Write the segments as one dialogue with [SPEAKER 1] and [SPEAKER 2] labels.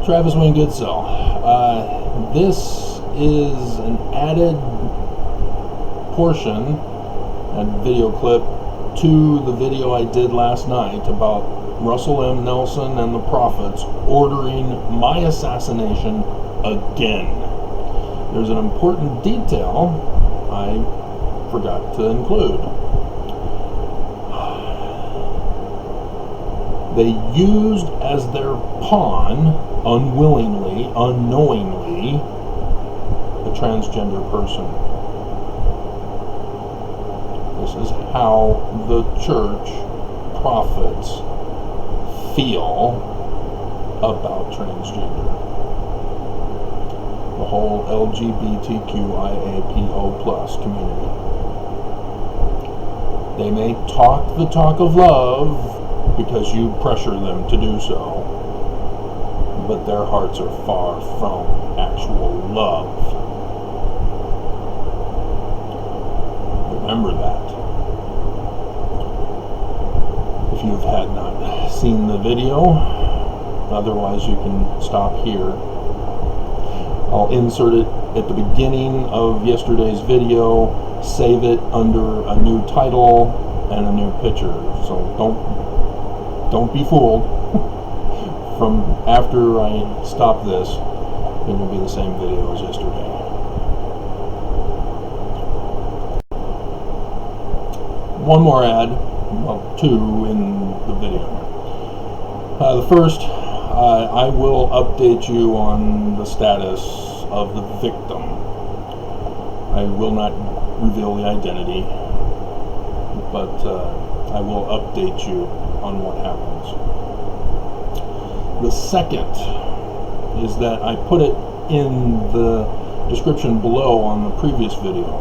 [SPEAKER 1] Travis Wayne Goodsell. This is an added portion and video clip to the video I did last night about Russell M. Nelson and the Prophets ordering my assassination again. There's an important detail I forgot to include. They used as their pawn, unwillingly, unknowingly, a transgender person. This is how the church prophets feel about transgender. The whole LGBTQIAPO+ community. They may talk the talk of love because you pressure them to do so, but their hearts are far from actual love. Remember that. If you've had not seen the video, otherwise you can stop here. I'll insert it at the beginning of yesterday's video, save it under a new title and a new picture, so don't be fooled. From after I stop this, it will be the same video as yesterday. One more ad, well, two in the video. The first, I will update you on the status of the victim. I will not reveal the identity, but I will update you on what happens. The second is that I put it in the description below on the previous video.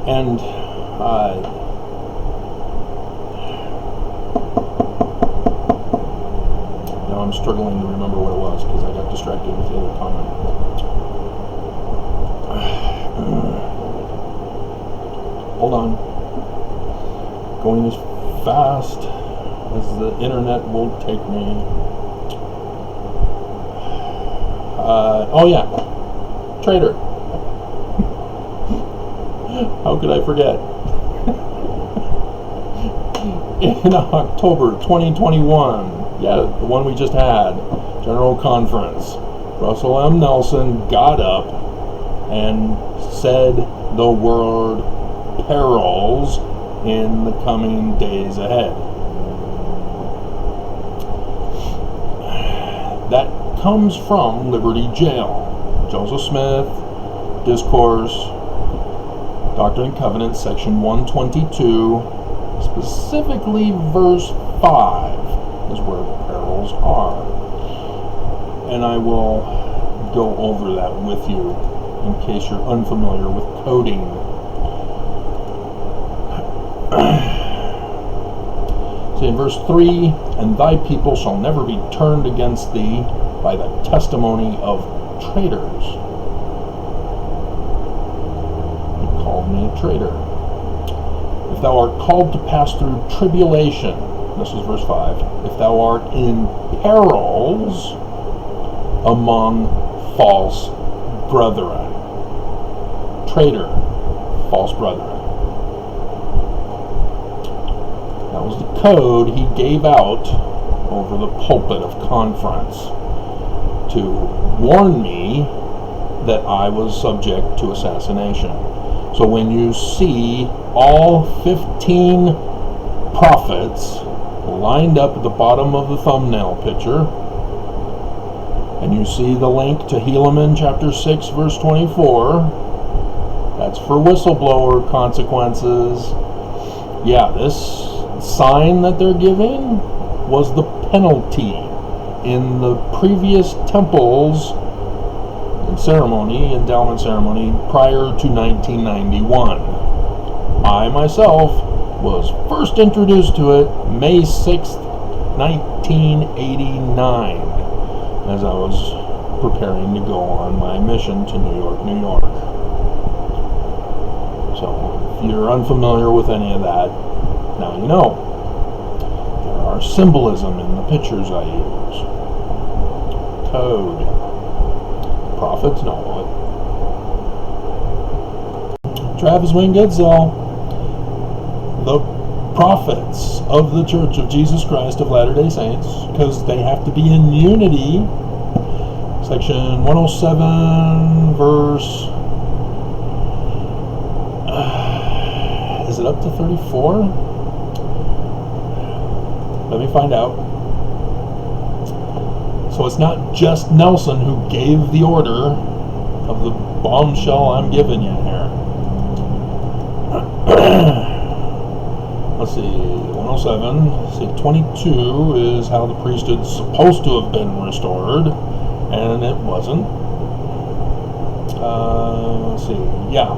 [SPEAKER 1] And now I'm struggling to remember what it was because I got distracted with the other comment. Hold on. Going as fast as the internet will take me. Oh yeah, Traitor. How could I forget? In October 2021, yeah, the one we just had, General Conference, Russell M. Nelson got up and said the word perils in the coming days ahead. That comes from Liberty Jail. Joseph Smith, Discourse, Doctrine and Covenants, section 122, specifically verse 5 is where perils are. And I will go over that with you in case you're unfamiliar with coding. So in verse 3, and thy people shall never be turned against thee by the testimony of traitors. He called me a traitor. If thou art called to pass through tribulation, this is verse 5, if thou art in perils among false brethren. Traitor, false brethren. That was the code he gave out over the pulpit of conference to warn me that I was subject to assassination. So when you see all 15 prophets lined up at the bottom of the thumbnail picture, and you see the link to Helaman chapter 6 verse 24, that's for whistleblower consequences. Yeah, this sign that they're giving was the penalty in the previous temple's endowment ceremony prior to 1991. I myself was first introduced to it May 6th, 1989, as I was preparing to go on my mission to New York, New York. So, if you're unfamiliar with any of that, now you know. There or symbolism in the pictures I use. Code. Prophets know it. Travis Wingoodsell. The prophets of the Church of Jesus Christ of Latter-day Saints, because they have to be in unity. Section 107, verse... is it up to 34? Let me find out. So it's not just Nelson who gave the order of the bombshell I'm giving you here. Let's see, 107. Let's see, 22 is how the priesthood's supposed to have been restored, and it wasn't. Let's see, yeah,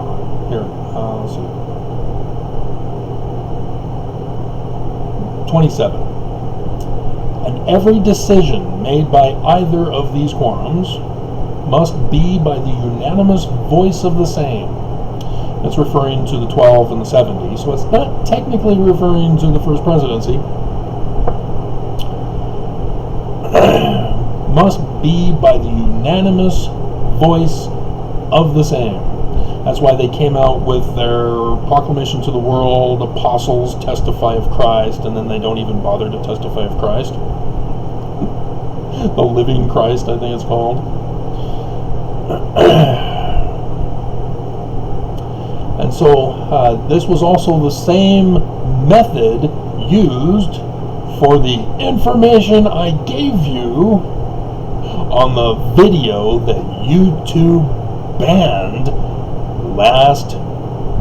[SPEAKER 1] here, let's see. 27. And every decision made by either of these quorums must be by the unanimous voice of the same. It's referring to the 12 and the 70, so it's not technically referring to the first presidency. Must be by the unanimous voice of the same. That's why they came out with their proclamation to the world, apostles testify of Christ, and then they don't even bother to testify of Christ. The living Christ, I think it's called. And so this was also the same method used for the information I gave you on the video that YouTube banned last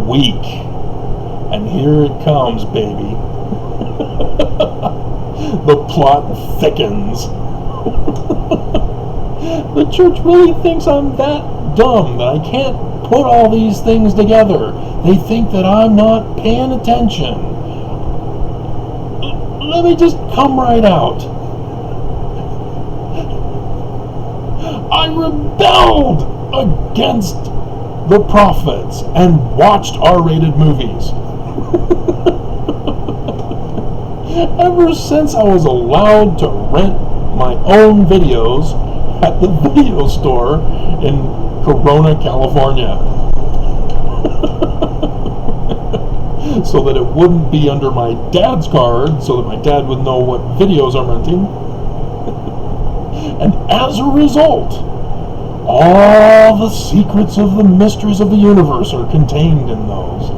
[SPEAKER 1] week. And here it comes, baby. The plot thickens. The church really thinks I'm that dumb that I can't put all these things together. They think that I'm not paying attention. Let me just come right out. I rebelled against the prophets and watched R-rated movies. Ever since I was allowed to rent my own videos at the video store in Corona, California. So that it wouldn't be under my dad's card, so that my dad would know what videos I'm renting. And as a result, all the secrets of the mysteries of the universe are contained in those.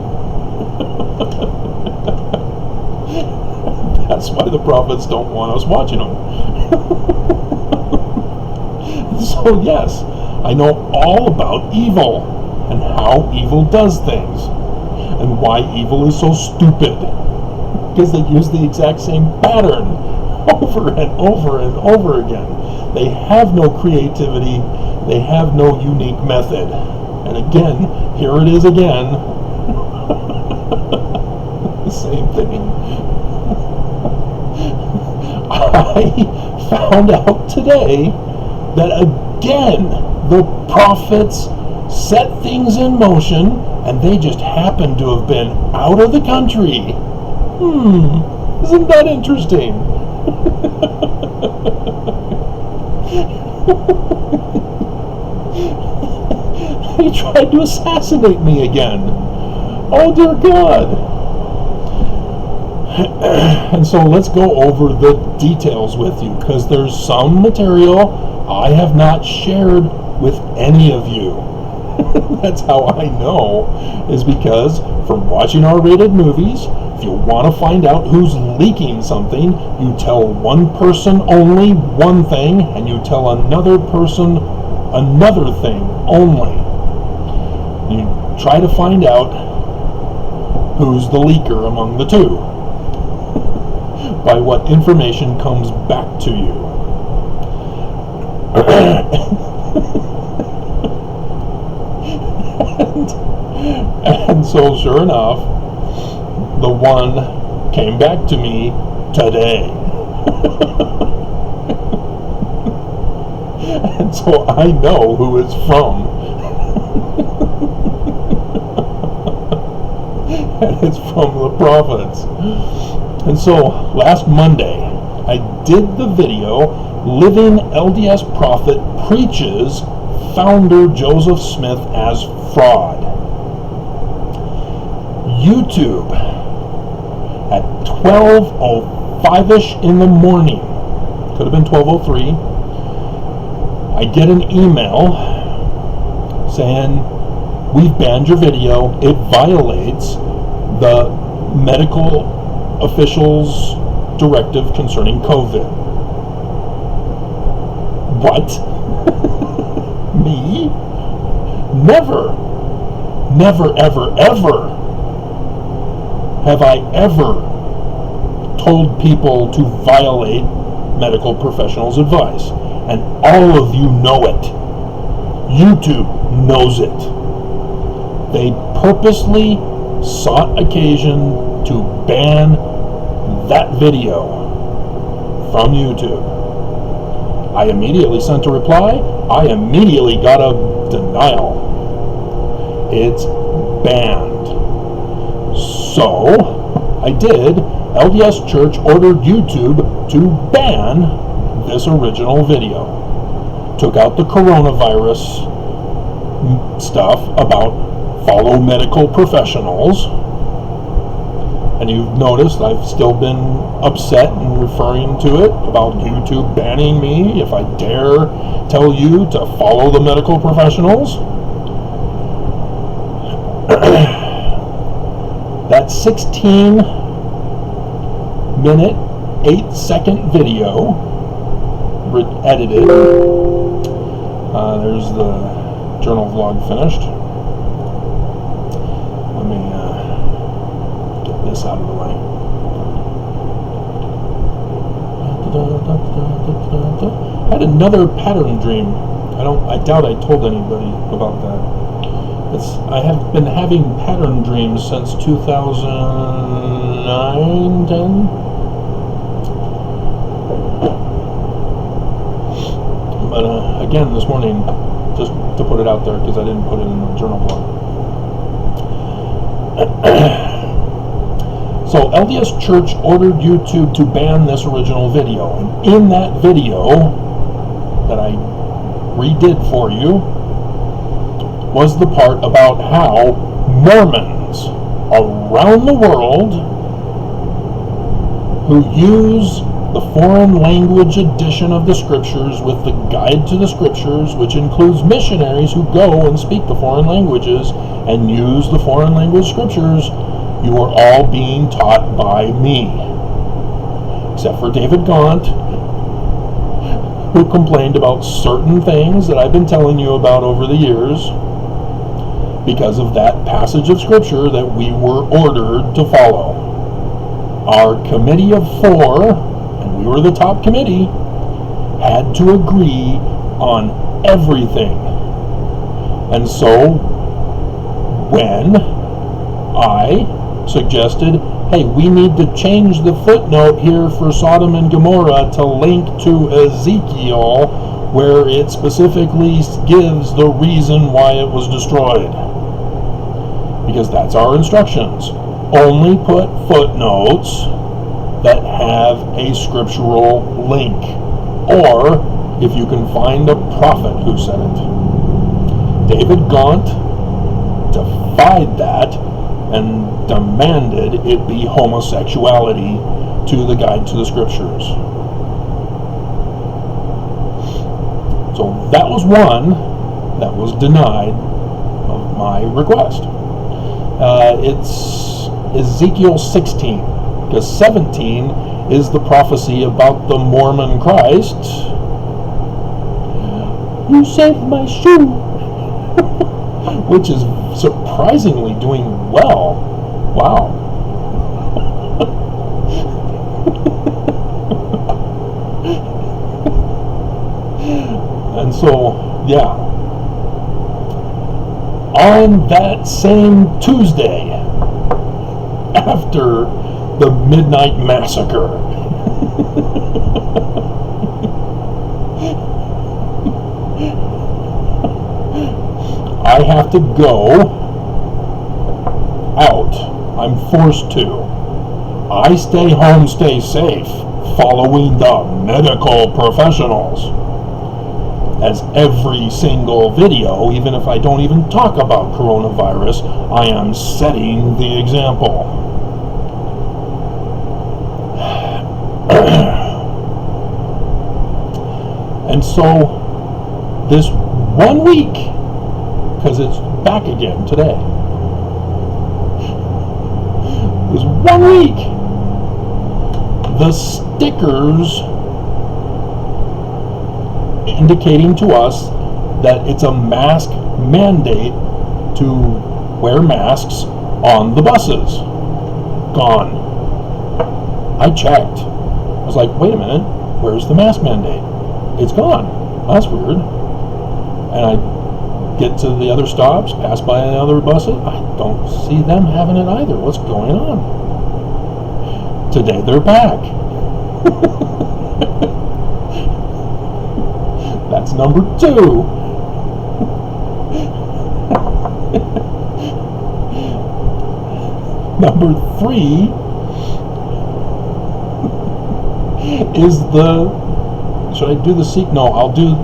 [SPEAKER 1] That's why the prophets don't want us watching them. So yes, I know all about evil and how evil does things and why evil is so stupid, because they use the exact same pattern over and over and over again. They have no creativity, they have no unique method. And again, here it is again. The same thing. I found out today that again the prophets set things in motion and they just happen to have been out of the country. Isn't that interesting? He tried to assassinate me again. Oh dear God. And so let's go over the details with you, because there's some material I have not shared with any of you. That's how I know, is because from watching R-rated movies, if you want to find out who's leaking something, you tell one person only one thing, and you tell another person another thing only. You try to find out who's the leaker among the two by what information comes back to you. And so sure enough, the one came back to me today. And so I know who it's from. And it's from the prophets. And so last Monday, I did the video, Living LDS Prophet Preaches Founder Joseph Smith as Fraud. YouTube, at 12:05ish in the morning, could have been 12:03, I get an email saying, we've banned your video, it violates the medical officials' directive concerning COVID. What? Me? Never, ever have I ever told people to violate medical professionals' advice. And all of you know it. YouTube knows it. They purposely sought occasion to ban that video from YouTube. I immediately sent a reply. I immediately got a denial. It's banned. So, I did. LDS Church ordered YouTube to ban this original video. Took out the coronavirus stuff about follow medical professionals. And you've noticed I've still been upset and referring to it about YouTube banning me if I dare tell you to follow the medical professionals. That 16-minute, 8-second video, edited. There's the journal vlog finished. Let me get this out of the way. I had another pattern dream. I doubt I told anybody about that. I have been having pattern dreams since 2009, 10. But again, this morning, just to put it out there, because I didn't put it in the journal blog. So LDS Church ordered YouTube to ban this original video. And in that video that I redid for you was the part about how Mormons around the world who use the foreign language edition of the scriptures with the guide to the scriptures, which includes missionaries who go and speak the foreign languages and use the foreign language scriptures, you are all being taught by me. Except for David Gaunt, who complained about certain things that I've been telling you about over the years because of that passage of scripture that we were ordered to follow. Our committee of 4, and we were the top committee, had to agree on everything. And so when I suggested, hey, we need to change the footnote here for Sodom and Gomorrah to link to Ezekiel, where it specifically gives the reason why it was destroyed. Because that's our instructions. Only put footnotes that have a scriptural link, or if you can find a prophet who said it. David Gaunt defied that and demanded it be homosexuality to the guide to the scriptures. So that was one that was denied of my request. It's Ezekiel 16, because 17 is the prophecy about the Mormon Christ. You saved my shoe, which is surprisingly doing well. Wow. And so, yeah. On that same Tuesday, after the Midnight Massacre, I have to go out. I'm forced to. I stay home, stay safe following the medical professionals. As every single video, even if I don't even talk about coronavirus, I am setting the example. And so, this 1 week, because it's back again today, this 1 week, the stickers indicating to us that it's a mask mandate to wear masks on the buses. Gone. I checked. I was like, wait a minute, where's the mask mandate? It's gone. That's weird. And I get to the other stops, pass by the other buses, I don't see them having it either. What's going on? Today they're back. That's number 2. Number 3 is the... Should I do the seek? No, I'll do...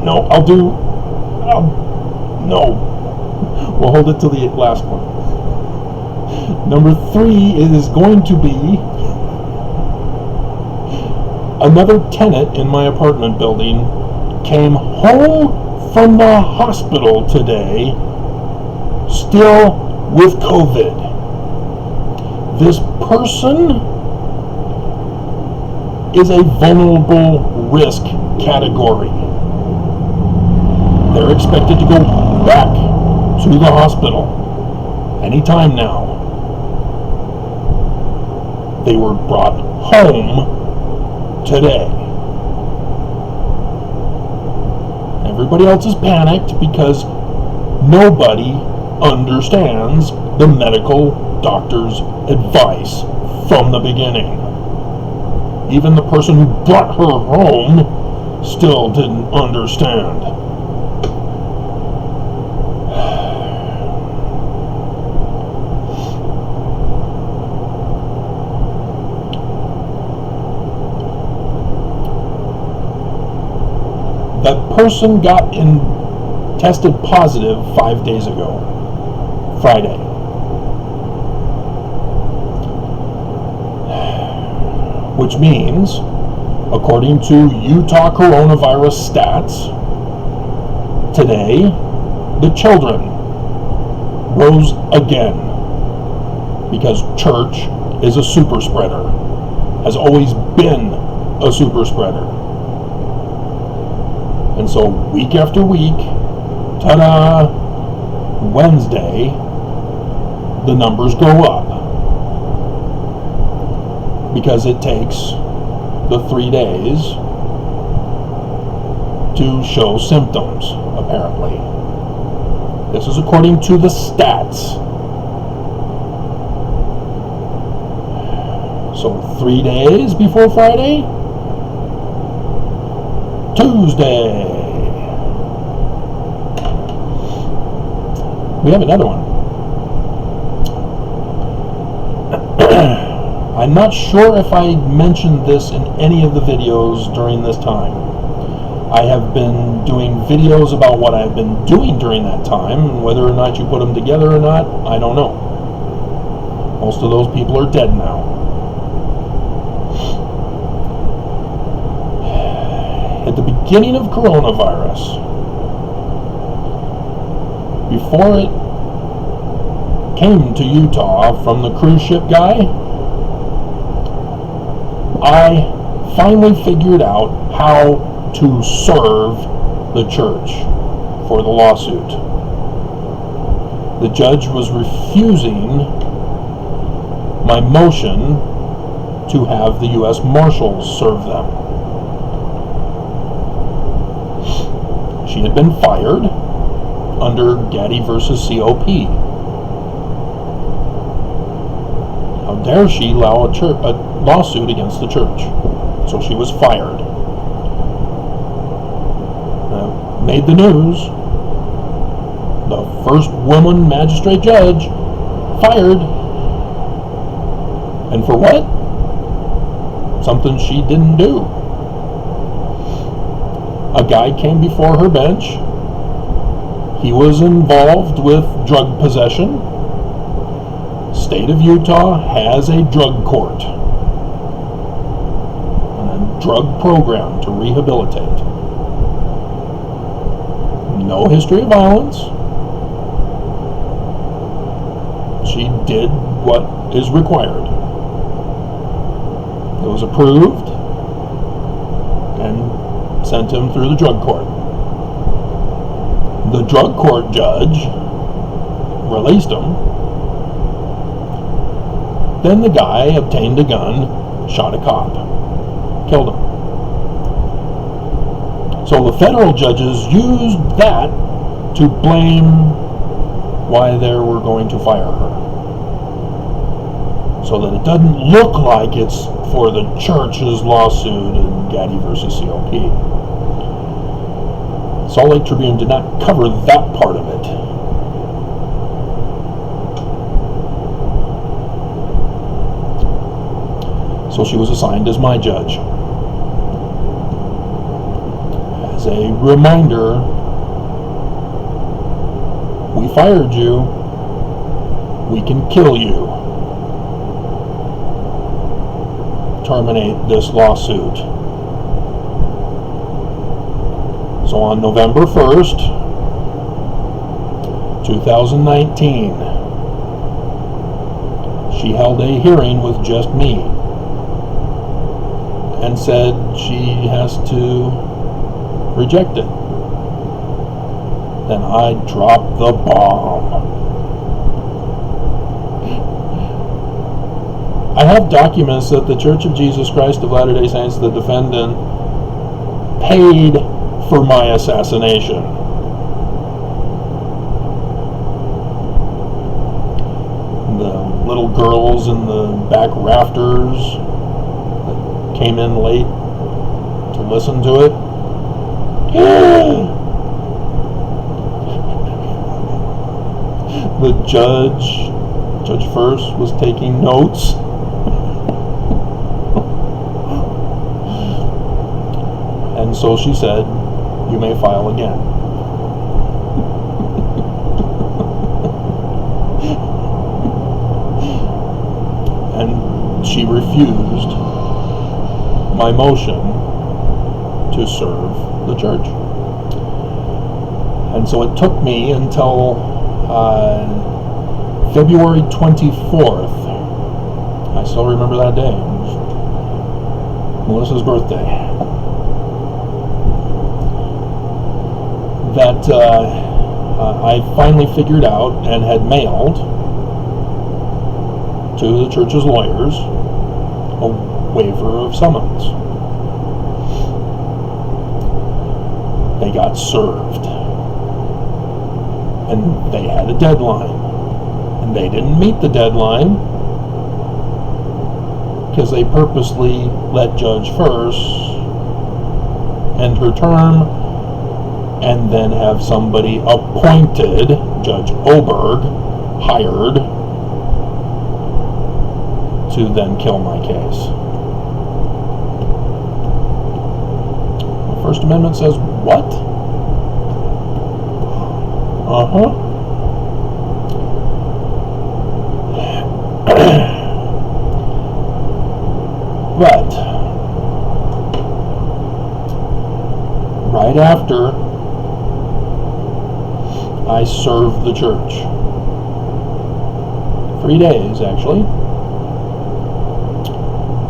[SPEAKER 1] no, I'll do... no. We'll hold it till the last one. Number 3 is going to be... Another tenant in my apartment building came home from the hospital today, still with COVID. This person is a vulnerable risk category. They're expected to go back to the hospital anytime now. They were brought home today. Everybody else is panicked because nobody understands the medical doctor's advice from the beginning. Even the person who brought her home still didn't understand. That person got tested positive 5 days ago, Friday. Which means, according to Utah coronavirus stats, today, the children rose again because church is a super spreader, has always been a super spreader. And so week after week, ta-da, Wednesday, the numbers go up. Because it takes the 3 days to show symptoms, apparently. This is according to the stats. So 3 days before Friday, Tuesday. We have another one. I'm not sure if I mentioned this in any of the videos during this time. I have been doing videos about what I've been doing during that time. Whether or not you put them together or not, I don't know. Most of those people are dead now. At the beginning of coronavirus, before it came to Utah from the cruise ship guy, I finally figured out how to serve the church for the lawsuit. The judge was refusing my motion to have the U.S. Marshals serve them. She had been fired under Gaddy versus COP. How dare she allow a lawsuit against the church? So she was fired. Made the news. The first woman magistrate judge fired. And for what? Something she didn't do. A guy came before her bench. He was involved with drug possession. State of Utah has a drug court and a drug program to rehabilitate. No history of violence. She did what is required. It was approved and sent him through the drug court. The drug court judge released him. Then the guy obtained a gun, shot a cop, killed him. So the federal judges used that to blame why they were going to fire her. So that it doesn't look like it's for the church's lawsuit in Gaddy versus COP. Salt Lake Tribune did not cover that part of it. So she was assigned as my judge. As a reminder, we fired you, we can kill you. Terminate this lawsuit. So on November 1st, 2019, she held a hearing with just me and said she has to reject it. Then I dropped the bomb. I have documents that the Church of Jesus Christ of Latter-day Saints, the defendant, paid for my assassination. The little girls in the back rafters that came in late to listen to it. The Judge First, was taking notes. And so she said, you may file again. And she refused my motion to serve the church. And so it took me until February 24th. I still remember that day. It was Melissa's birthday. That I finally figured out and had mailed to the church's lawyers a waiver of summons. They got served. And they had a deadline. And they didn't meet the deadline because they purposely let Judge First end her term and then have somebody appointed, Judge Oberg, hired to then kill my case. The First Amendment says what? But right after I served the church, 3 days actually,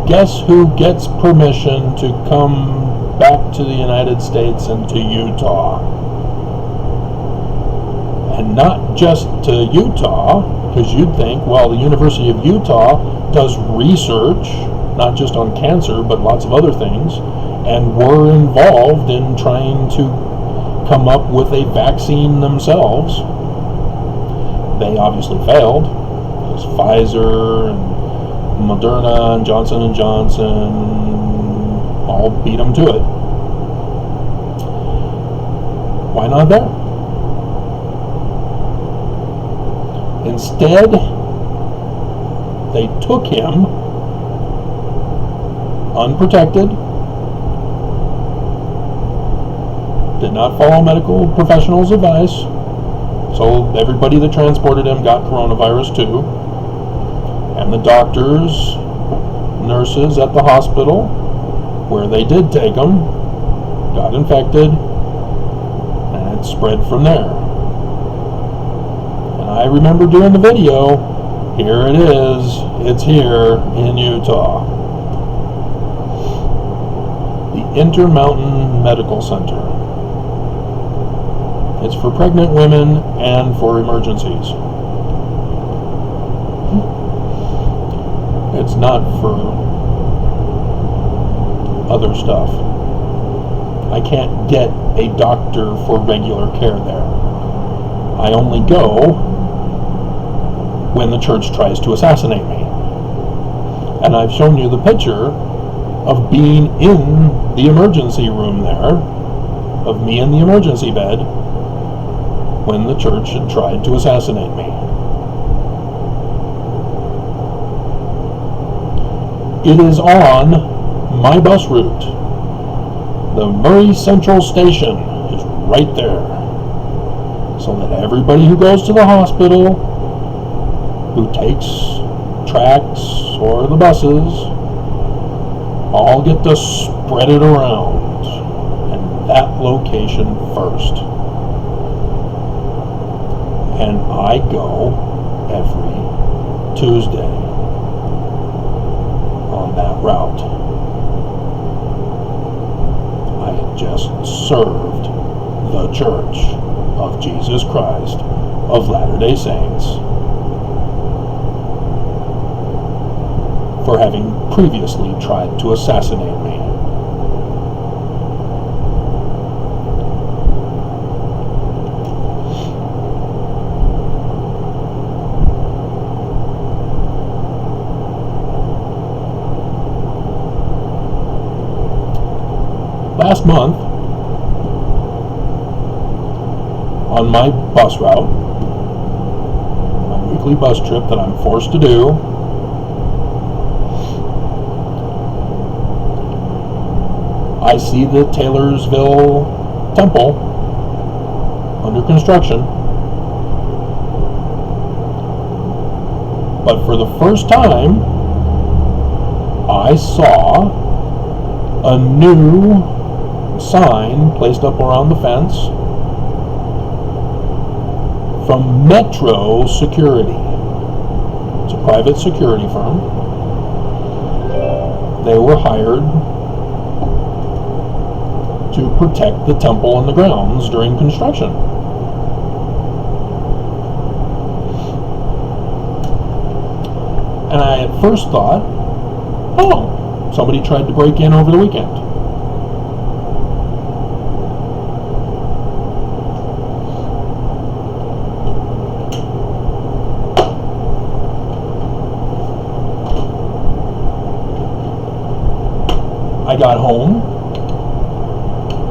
[SPEAKER 1] guess who gets permission to come back to the United States and to Utah? And not just to Utah, because you'd think, well, the University of Utah does research, not just on cancer, but lots of other things, and were involved in trying to come up with a vaccine themselves. They obviously failed, because Pfizer and Moderna and Johnson & Johnson all beat them to it. Why not there? Instead, they took him unprotected, did not follow medical professionals' advice, so everybody that transported him got coronavirus too. And the doctors, nurses at the hospital where they did take him got infected, and it spread from there. And I remember doing the video. Here it is. It's here in Utah. The Intermountain Medical Center. It's for pregnant women and for emergencies. It's not for other stuff. I can't get a doctor for regular care there. I only go when the church tries to assassinate me. And I've shown you the picture of being in the emergency room there, of me in the emergency bed, when the church had tried to assassinate me. It is on my bus route. The Murray Central Station is right there, so that everybody who goes to the hospital, who takes tracks or the buses, all get to spread it around, and that location first. And I go every Tuesday on that route. I had just served the Church of Jesus Christ of Latter-day Saints for having previously tried to assassinate me. Last month, on my bus route, my weekly bus trip that I'm forced to do, I see the Taylorsville Temple under construction. But for the first time, I saw a new sign placed up around the fence from Metro Security. It's a private security firm. They were hired to protect the temple and the grounds during construction. And I at first thought, oh, somebody tried to break in over the weekend. I got home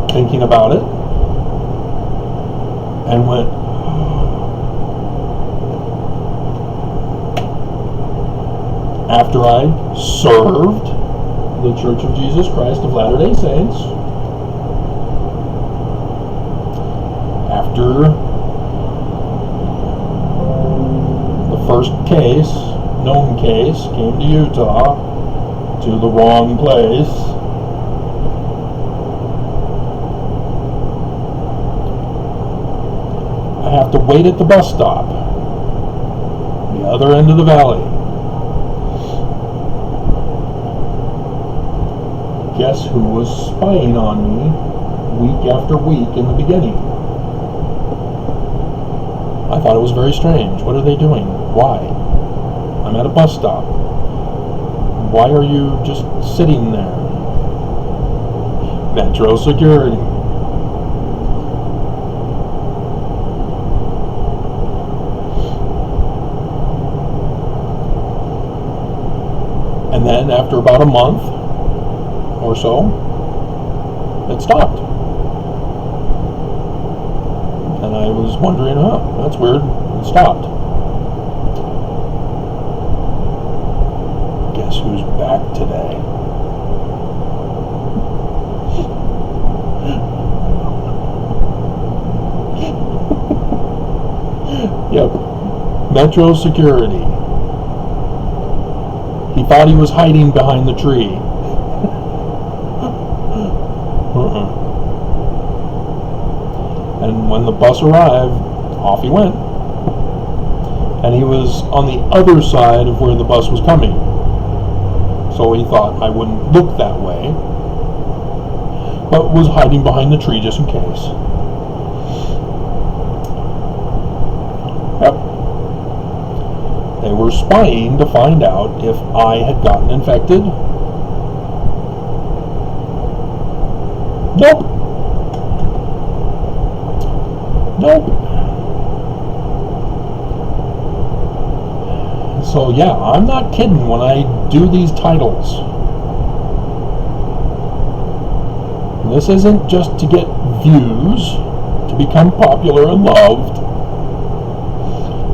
[SPEAKER 1] thinking about it and went, after I served the Church of Jesus Christ of Latter-day Saints, after the first case, known case, came to Utah, to the wrong place, I have to wait at the bus stop, the other end of the valley. Guess who was spying on me week after week in the beginning? I thought it was very strange. What are they doing? Why? I'm at a bus stop. Why are you just sitting there? Metro Security. And then after about a month or so, it stopped. And I was wondering, oh, that's weird, it stopped. Guess who's back today? Metro security. He thought he was hiding behind the tree. And when the bus arrived, off he went. And he was on the other side of where the bus was coming. So he thought I wouldn't look that way, but was hiding behind the tree just in case. Yep. They were spying to find out if I had gotten infected. Nope. Nope. So yeah, I'm not kidding when I do these titles. This isn't just to get views, to become popular and loved.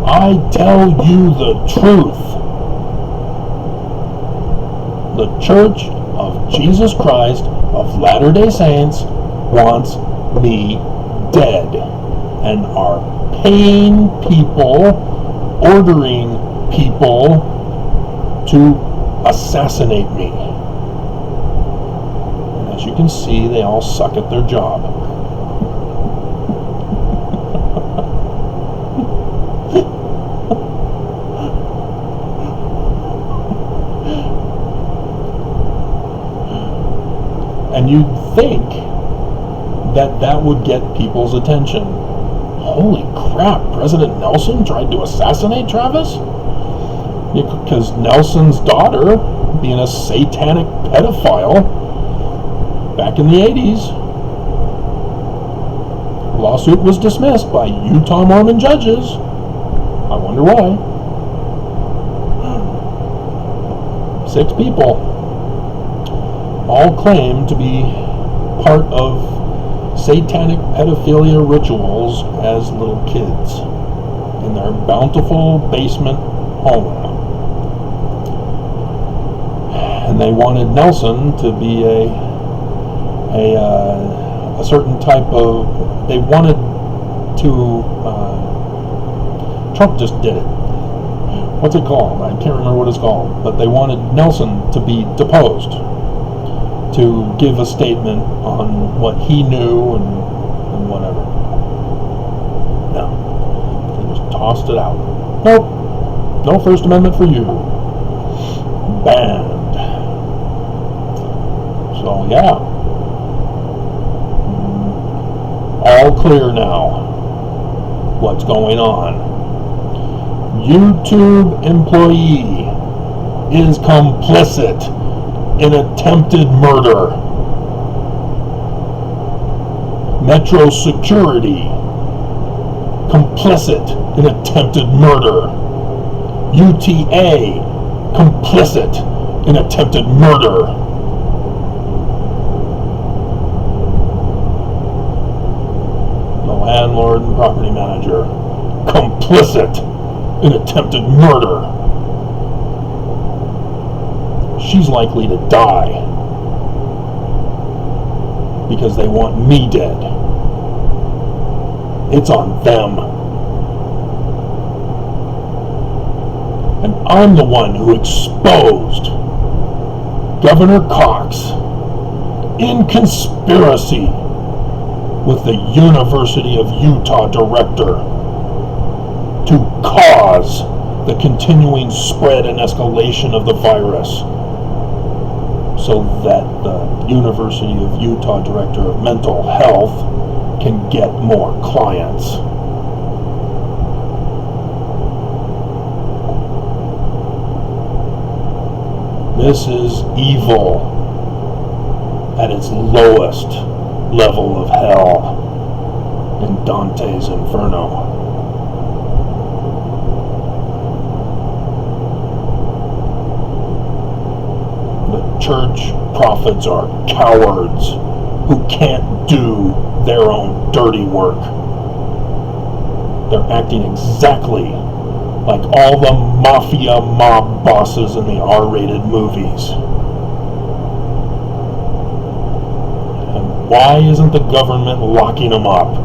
[SPEAKER 1] I tell you the truth. The Church of Jesus Christ of Latter-day Saints wants me dead and are paying people, ordering people to assassinate me. And as you can see, they all suck at their job. And you'd think that that would get people's attention. Holy crap, President Nelson tried to assassinate Travis? Because Nelson's daughter, being a satanic pedophile back in the 80s, lawsuit was dismissed by Utah Mormon judges. I wonder why. 6 people all claim to be part of satanic pedophilia rituals as little kids in their bountiful basement home. And they wanted Nelson to be a certain type of, they wanted to, Trump just did it. What's it called? I can't remember what it's called. But they wanted Nelson to be deposed, to give a statement on what he knew and whatever. No. They just tossed it out. Nope. No First Amendment for you. Banned. So, yeah. All clear now. What's going on? YouTube employee is complicit in attempted murder. Metro security complicit in attempted murder. UTA complicit in attempted murder. The landlord and property manager complicit in attempted murder. She's likely to die because they want me dead. It's on them. And I'm the one who exposed Governor Cox in conspiracy with the University of Utah director to cause the continuing spread and escalation of the virus, so that the University of Utah Director of Mental Health can get more clients. This is evil at its lowest level of hell in Dante's Inferno. Church prophets are cowards who can't do their own dirty work. They're acting exactly like all the mafia mob bosses in the R-rated movies. And why isn't the government locking them up?